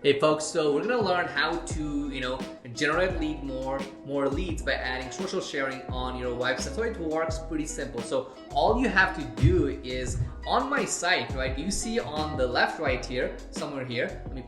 Hey folks, so we're gonna learn how to, generate more leads by adding social sharing on your website. So it works pretty simple. So all you have to do is on my site, right? You see on the left right here, somewhere here, let me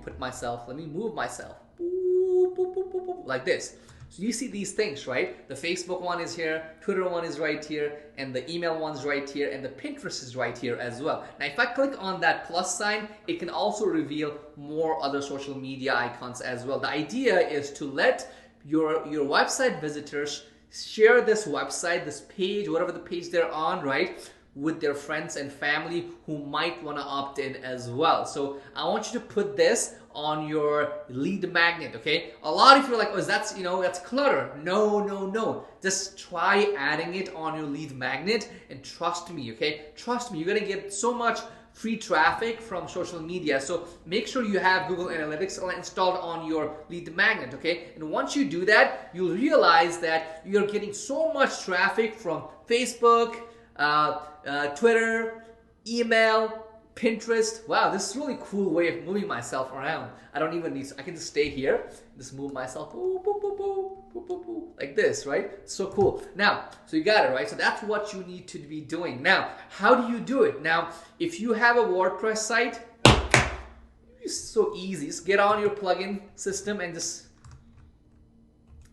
move myself, boop, boop, boop, boop, boop, like this. So you see these things, right? The Facebook one is here, Twitter one is right here, and the email one's right here, and the Pinterest is right here as well. Now, if I click on that plus sign, it can also reveal more other social media icons as well. The idea is to let your website visitors share this website, this page, whatever the page they're on, right, with their friends and family who might want to opt in as well. So I want you to put this on your lead magnet, okay? A lot of you are like, oh, that's clutter. No. Just try adding it on your lead magnet and trust me, okay? Trust me, you're gonna get so much free traffic from social media. So make sure you have Google Analytics installed on your lead magnet, okay? And once you do that, you'll realize that you're getting so much traffic from Facebook, Twitter, email, Pinterest. Wow, this is a really cool way of moving myself around. I don't even need, I can just stay here, just move myself, boop, boop, boop, boop, boop, boop, boop, like this, right? So cool. Now, so you got it, right? So that's what you need to be doing. Now, how do you do it? Now, if you have a WordPress site, it's so easy. Just get on your plugin system and just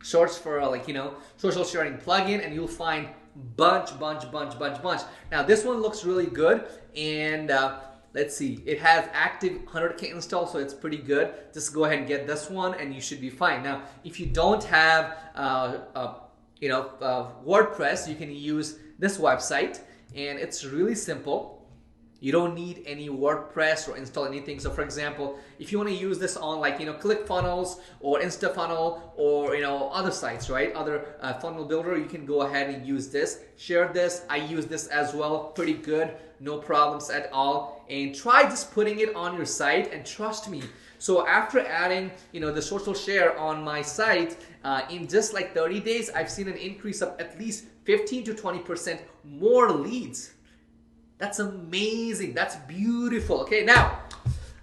search for social sharing plugin, and you'll find bunch. Now this one looks really good, and let's see, it has active 100K install, so it's pretty good. Just go ahead and get this one and you should be fine. Now if you don't have WordPress, you can use this website, and it's really simple. You don't need any WordPress or install anything. So for example, if you want to use this on ClickFunnels or InstaFunnel or other sites, right? Other funnel builder, you can go ahead and use this. Share this. I use this as well. Pretty good. No problems at all. And try just putting it on your site, and trust me. So after adding the social share on my site, in just like 30 days, I've seen an increase of at least 15 to 20% more leads. That's amazing. That's beautiful. Okay, now,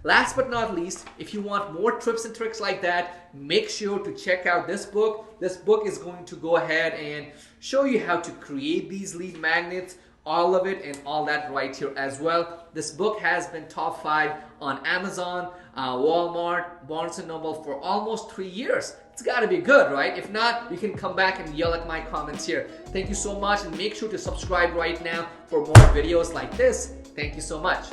last but not least, if you want more tips and tricks like that, make sure to check out this book. This book is going to go ahead and show you how to create these lead magnets, all of it and all that right here as well. This book has been top 5 on Amazon, Walmart, Barnes & Noble for almost 3 years. It's got to be good, right? If not, you can come back and yell at my comments here. Thank you so much, and make sure to subscribe right now for more videos like this. Thank you so much.